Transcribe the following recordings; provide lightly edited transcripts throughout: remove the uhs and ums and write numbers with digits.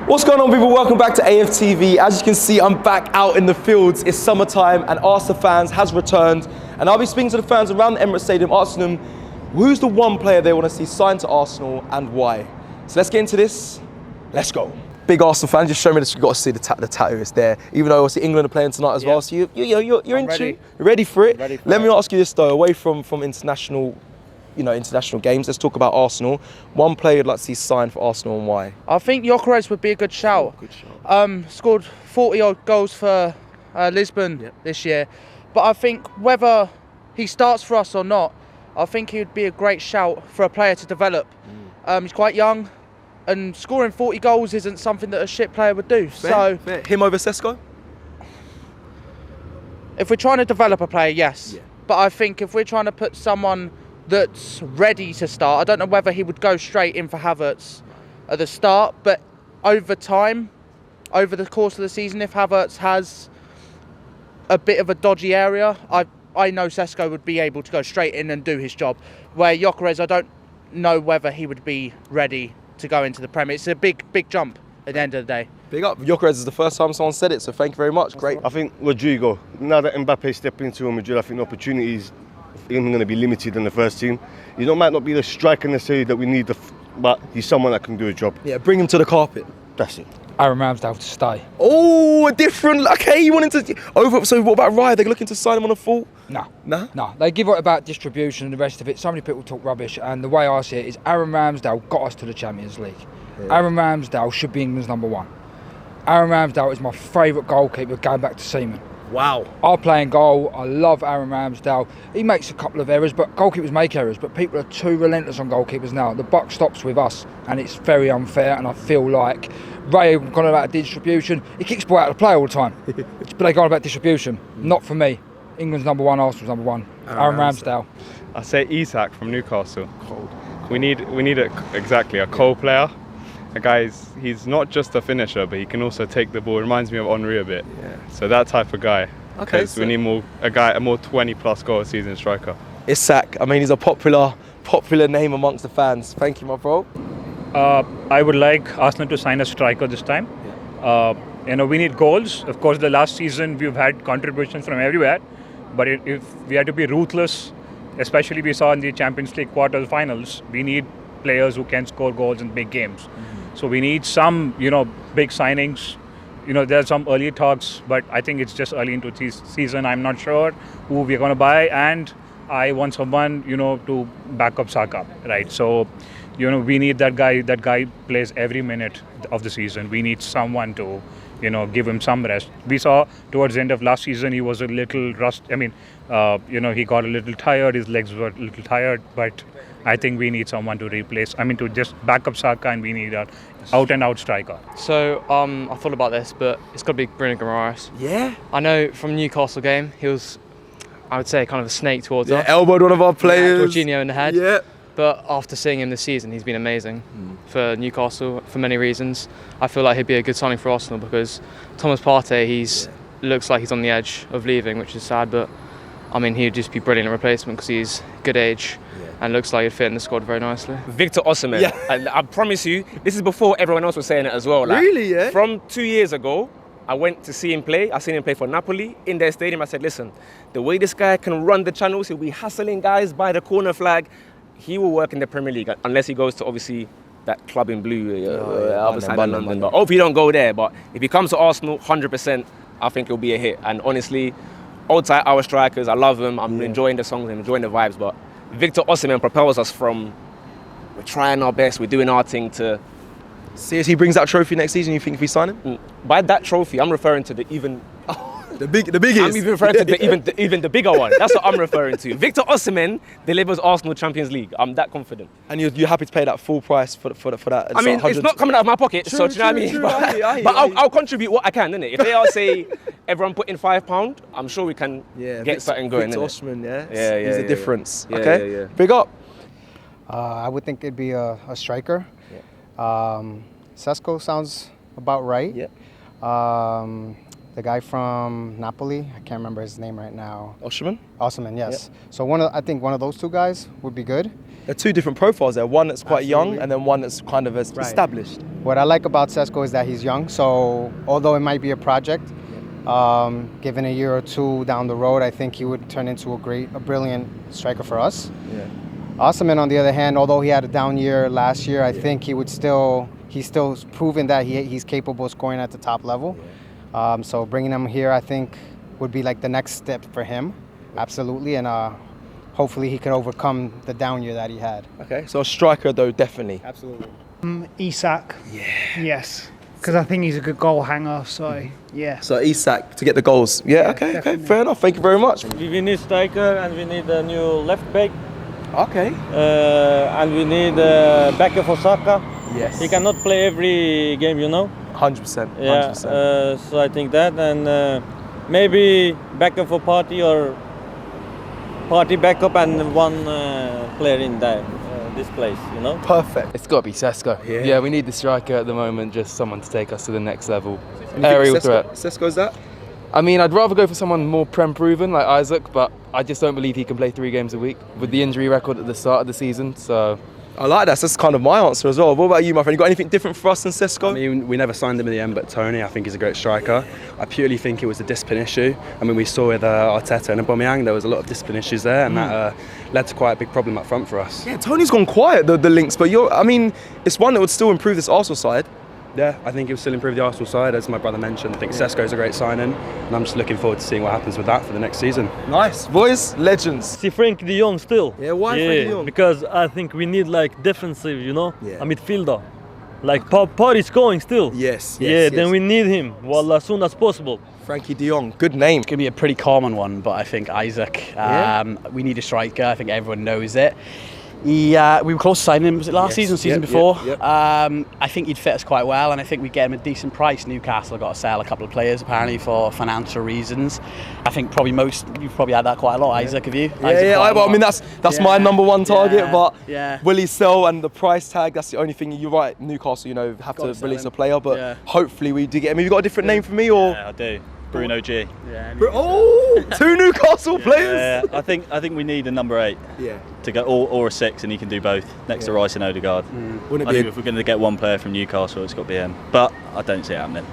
What's going on, people? Welcome back to AFTV. As you can see, I'm back out in the fields. It's summertime and Arsenal fans has returned. And I'll be speaking to the fans around the Emirates Stadium, asking them who's the one player they want to see signed to Arsenal and why. So let's get into this. Let's go. Big Arsenal fan, just show me this. You've got to see the tattoo is there. Even though obviously England are playing tonight as well, so you're ready for it. Let me ask you this though, away from international games. Let's talk about Arsenal. One player you'd like to see signed for Arsenal and why? I think Gyökeres would be a good shout. Scored 40-odd goals for Lisbon this year. But I think whether he starts for us or not, I think he would be a great shout for a player to develop. He's quite young, and scoring 40 goals isn't something that a shit player would do. Fair. Him over Sesko? If we're trying to develop a player, yes. Yeah. But I think if we're trying to put someone that's ready to start, I don't know whether he would go straight in for Havertz at the start, but over time, over the course of the season, if Havertz has a bit of a dodgy area, I know Sesko would be able to go straight in and do his job. Where Gyökeres, I don't know whether he would be ready to go into the Premier. It's a big jump at the end of the day. Big up. Gyökeres is the first time someone said it, so thank you very much. Great. I think Rodrigo, now that Mbappe stepped into Real Madrid, I think the opportunities are going to be limited in the first team. He might not be the striker necessarily that we need, but he's someone that can do a job. Yeah, bring him to the carpet. That's it. Aaron Ramsdale to stay. Oh, a different. Okay, you wanted to over. So what about Raya? They're looking to sign him on a full. No. They give it about distribution and the rest of it. So many people talk rubbish, and the way I see it is Aaron Ramsdale got us to the Champions League. Yeah. Aaron Ramsdale should be England's number one. Aaron Ramsdale is my favourite goalkeeper going back to Seaman. Wow. I play in goal. I love Aaron Ramsdale. He makes a couple of errors, but goalkeepers make errors. But people are too relentless on goalkeepers now. The buck stops with us, and it's very unfair. And I feel like Ray gone about distribution. He kicks ball out of play all the time, but they go on about distribution. Not for me. England's number one. Arsenal's number one. Aaron Ramsdale. I say Isak from Newcastle. Cold. We need a cold player. A guy, he's not just a finisher, but he can also take the ball. Reminds me of Henry a bit. Yeah. So that type of guy. Okay. So we need more 20+ goal a season striker. Isak. I mean, he's a popular name amongst the fans. Thank you, my bro. I would like Arsenal to sign a striker this time. Yeah. We need goals. Of course, the last season we've had contributions from everywhere, but if we had to be ruthless, especially we saw in the Champions League quarter-finals, we need players who can score goals in big games. So we need some, big signings. There are some early talks, but I think it's just early into the season. I'm not sure who we're going to buy, and I want someone, to back up Saka, right? So, we need that guy. That guy plays every minute of the season. We need someone to, give him some rest. We saw towards the end of last season, he was a little he got a little tired. His legs were a little tired, but I think we need someone to to just back up Saka, and we need an out-and-out striker. So I thought about this, but it's got to be Bruno Guimaraes. Yeah? I know from Newcastle game, he was, I would say, kind of a snake towards us. Elbowed one of our players. Jorginho in the head. Yeah. But after seeing him this season, he's been amazing for Newcastle for many reasons. I feel like he'd be a good signing for Arsenal because Thomas Partey, looks like he's on the edge of leaving, which is sad, but I mean, he'd just be brilliant replacement because he's good age. And looks like he'd fit in the squad very nicely. Victor Osimhen. Yeah. And I promise you, this is before everyone else was saying it as well. Really, yeah? From 2 years ago, I went to see him play. I seen him play for Napoli in their stadium. I said, listen, the way this guy can run the channels, he'll be hassling guys by the corner flag. He will work in the Premier League unless he goes to obviously that club in blue, other side of London. But hope he don't go there. But if he comes to Arsenal, 100%, I think he'll be a hit. And honestly, old tight our strikers, I love them. I'm enjoying the songs, I'm enjoying the vibes, but Victor Osimhen propels us from we're trying our best, we're doing our thing to see as he brings that trophy next season. You think if we sign him? By that trophy, I'm referring to the biggest. I'm even referring to the bigger one. That's what I'm referring to. Victor Osimhen delivers Arsenal Champions League. I'm that confident. And you're happy to pay that full price for that? I mean, it's not coming out of my pocket, do you know what I mean? But I'll contribute what I can, innit? If they all say everyone put in £5, I'm sure we can get something going. Victor Osimhen, yeah, he's the difference. Yeah, okay, yeah. Big up. I would think it'd be a striker. Yeah. Sesko sounds about right. Yeah. The guy from Napoli, I can't remember his name right now. Osimhen, yes. Yeah. So I think one of those two guys would be good. There are two different profiles there. One that's quite young, Absolutely. and then one that's kind of established. What I like about Sesko is that he's young, so although it might be a project, given a year or two down the road, I think he would turn into a brilliant striker for us. Yeah. Osman, on the other hand, although he had a down year last year, I think he's still proven that he's capable of scoring at the top level. So bringing him here, I think, would be like the next step for him, absolutely, and hopefully he can overcome the down year that he had. Okay, so a striker though, definitely. Absolutely. Isak. Yeah. Yes. Because I think he's a good goal hanger, so yeah. So Isak to get the goals. Yeah, okay, definitely. fair enough. Thank you very much. We need striker and we need a new left back. Okay. And we need a backer for Saka. Yes. He cannot play every game, you know. 100%. Yeah. 100%. So I think that, and maybe backer for Party or Party backup and one player in that this place, you know. Perfect. It's got to be Sesko. Yeah. We need the striker at the moment, just someone to take us to the next level. You think Aerial threat. Sesko's that? I mean, I'd rather go for someone more Prem proven like Isaac, but I just don't believe he can play 3 games a week with the injury record at the start of the season. So I like that. So that's kind of my answer as well. What about you, my friend? You got anything different for us than Sesko? I mean, we never signed him in the end, but Tony, I think he's a great striker. I purely think it was a discipline issue. I mean, we saw with Arteta and Aubameyang, there was a lot of discipline issues there, and that led to quite a big problem up front for us. Yeah, Tony's gone quiet, the links, but it's one that would still improve this Arsenal side. Yeah, I think it will still improve the Arsenal side, as my brother mentioned. I think Sesko's a great signing, and I'm just looking forward to seeing what happens with that for the next season. Nice. Boys, legends. See Frank de Jong still. Yeah, why Frank de Jong? Because I think we need like defensive, you know, Yeah. a midfielder. Like Party's going still. Yes. Then we need him as soon as possible. Frankie de Jong, good name. It's going to be a pretty common one, but I think Isaac. We need a striker. I think everyone knows it. We were close to signing him, was it last season before? Yep. I think he'd fit us quite well, and I think we'd get him a decent price. Newcastle have got to sell a couple of players apparently for financial reasons. I think you've probably had that quite a lot, Isaac, have you? I mean that's my number one target, but yeah. will he sell, and the price tag, that's the only thing. You're right, Newcastle, have to release a player, but hopefully we do get him. Have you got a different name for me, or? Yeah, I do. Bruno G. Oh, 2 Newcastle players. Yeah, I think we need a number 8. Yeah. To go or a 6, and he can do both next to Rice and Odegaard. Wouldn't I it think be? if we're going to get one player from Newcastle, it's got to be him. But I don't see it happening.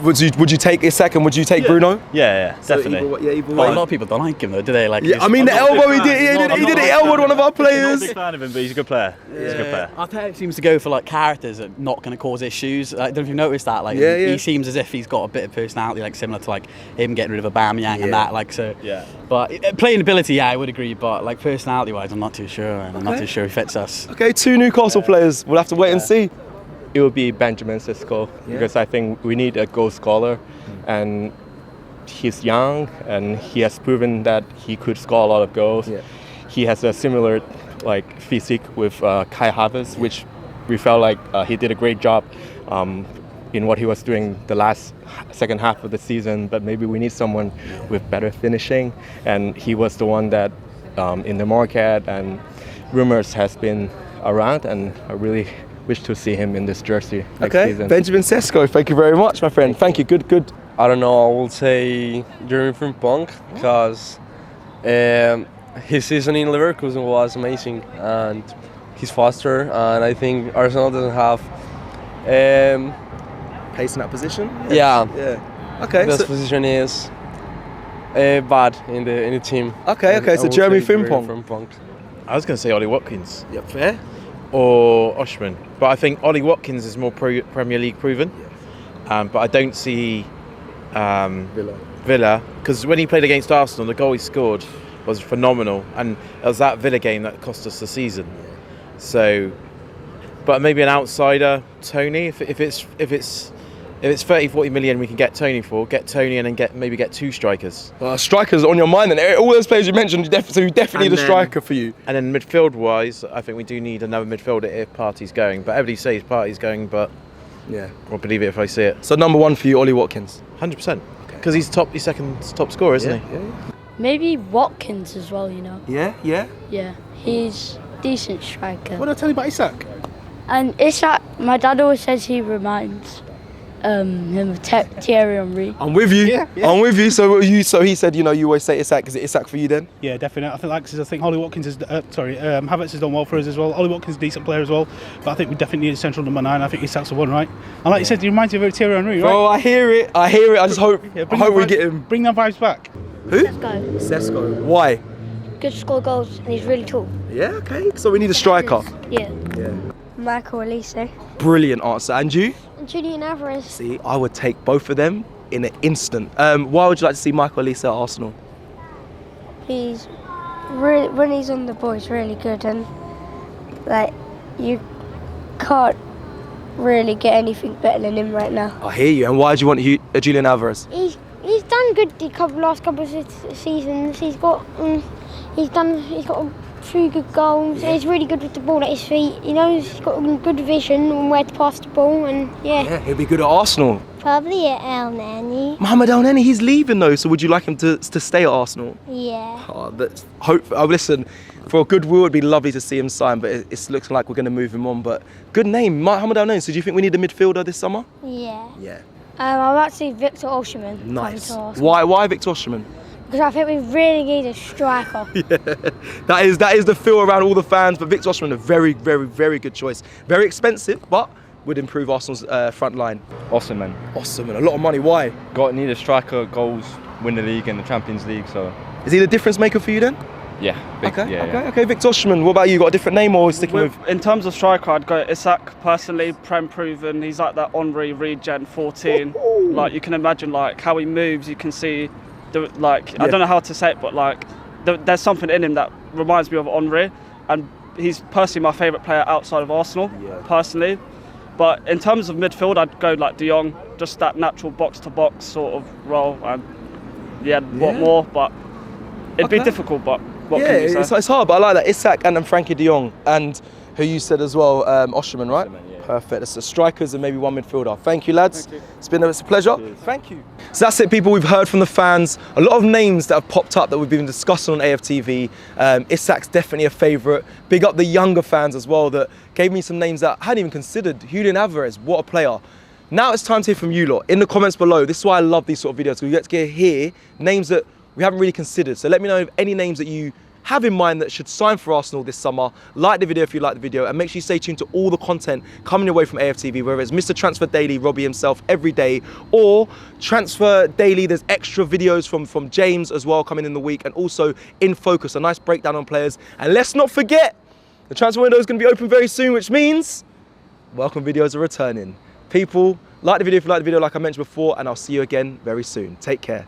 Would you take a second? Would you take Bruno? Yeah, definitely. Well, a lot of people don't like him though, do they? Like, I mean, the elbow he did it elbowed one of our I'm players. not a big fan of him, but he's a good player. He's a good player. Arteta seems to go for like characters that are not going to cause issues. I don't know if you've noticed that. Like, he seems as if he's got a bit of personality, like similar to like him getting rid of Aubameyang and that. Like, so. Yeah. But playing ability, I would agree. But like personality-wise, I'm not too sure. And I'm not too sure he fits us. Okay, 2 Newcastle players. We'll have to wait and see. It would be Benjamin Sesko because I think we need a goal scorer, and he's young and he has proven that he could score a lot of goals. Yeah. He has a similar physique with Kai Havertz, which we felt like he did a great job in what he was doing the second half of the season. But maybe we need someone with better finishing, and he was the one that in the market and rumors has been around, and I really wish to see him in this jersey next season. Benjamin Sesko, thank you very much, my friend. Thank you, good. I don't know, I will say Jeremy Frimpong, because his season in Leverkusen was amazing, and he's faster, and I think Arsenal doesn't have pace in that position. Yeah. Okay. This position is bad in the team. Okay. So Jeremy Frimpong. I was going to say Ollie Watkins. Yep, fair. Or Oshman, but I think Ollie Watkins is more Premier League proven. But I don't see Villa, because when he played against Arsenal, the goal he scored was phenomenal, and it was that Villa game that cost us the season. So, but maybe an outsider, Tony. If it's 30-40 million, we can get Tony and then maybe get 2 strikers. Strikers on your mind, then all those players you mentioned, so you definitely need a striker for you. And then midfield-wise, I think we do need another midfielder if Partey's going. But everybody says Partey's going, but I'll believe it if I see it. So number 1 for you, Ollie Watkins. 100%. Because he's second top scorer, isn't he? Yeah. Maybe Watkins as well, Yeah. Yeah, he's decent striker. What did I tell you about Isak? And Isak, my dad always says he reminds Thierry Henry. I'm with you. Yeah, yeah. I'm with you. So he said, you always say Isak. Is it Isak for you then? Yeah, definitely. I think I think Ollie Watkins is Havertz has done well for us as well. Ollie Watkins is a decent player as well, but I think we definitely need a central number 9. I think Isak's the one, right? And like you said, he reminds you of Thierry Henry, right? Oh, I hear it. I just hope we get him. Bring them vibes back. Who? Sesko. Sesko. Why? Good to score goals and he's really tall. Yeah. Okay. So we need a striker. Yeah. Yeah. Michael Olise. Brilliant answer. And you? Julian Alvarez. See, I would take both of them in an instant. Why would you like to see Michael Olise at Arsenal? He's really, when he's on the ball, he's really good, and like you can't really get anything better than him right now. I hear you. And why do you want Julian Alvarez? He's done good the last couple of seasons. He's got a few good goals. Yeah. He's really good with the ball at his feet. He knows he's got good vision on where to pass the ball, and Yeah, he'll be good at Arsenal. Probably at El Nani. Mohamed El Neni, he's leaving though. So would you like him to stay at Arsenal? Yeah. Oh, that's hope. Listen, for goodwill, it'd be lovely to see him sign, but it looks like we're going to move him on. But good name, Mohamed El Neni. So do you think we need a midfielder this summer? Yeah. Yeah. I'd like to see Victor Osimhen. Nice. Come to Arsenal. Why Victor Osimhen? Because I think we really need a striker. That is the feel around all the fans. But Victor Osimhen, a very, very, very good choice. Very expensive, but would improve Arsenal's front line. Osimhen. Osimhen, a lot of money. Why? Need a striker, goals, win the league and the Champions League. So. Is he the difference maker for you then? Yeah. Okay. Victor Osimhen. What about you? Got a different name or sticking with? In terms of striker, I'd go Isak personally. Prem proven. He's like that Henry regen 14. Like you can imagine, like how he moves. You can see, I don't know how to say it, but like there's something in him that reminds me of Henry, and he's personally my favourite player outside of Arsenal. Personally, but in terms of midfield, I'd go like De Jong, just that natural box to box sort of role, and what more? But it'd be difficult, but. What can you say? It's hard, but I like that. Isak and then Frankie De Jong, and who you said as well, Osimhen, right? Perfect. It's the strikers and maybe one midfielder. Thank you, lads. It's a pleasure. Cheers. Thank you. So that's it, people. We've heard from the fans. A lot of names that have popped up that we've been discussing on AFTV. Isak's definitely a favourite. Big up the younger fans as well that gave me some names that I hadn't even considered. Julian Alvarez, what a player. Now it's time to hear from you lot. In the comments below, this is why I love these sort of videos, because we get to hear names that we haven't really considered. So let me know if any names that you have in mind that should sign for Arsenal this summer. Like the video if you like the video, and make sure you stay tuned to all the content coming your way from AFTV, whether it's Mr. Transfer Daily, Robbie himself every day, or Transfer Daily, there's extra videos from James as well coming in the week, and also In Focus, a nice breakdown on players. And let's not forget, the transfer window is going to be open very soon, which means welcome videos are returning. People, like the video if you like the video, like I mentioned before, and I'll see you again very soon. Take care.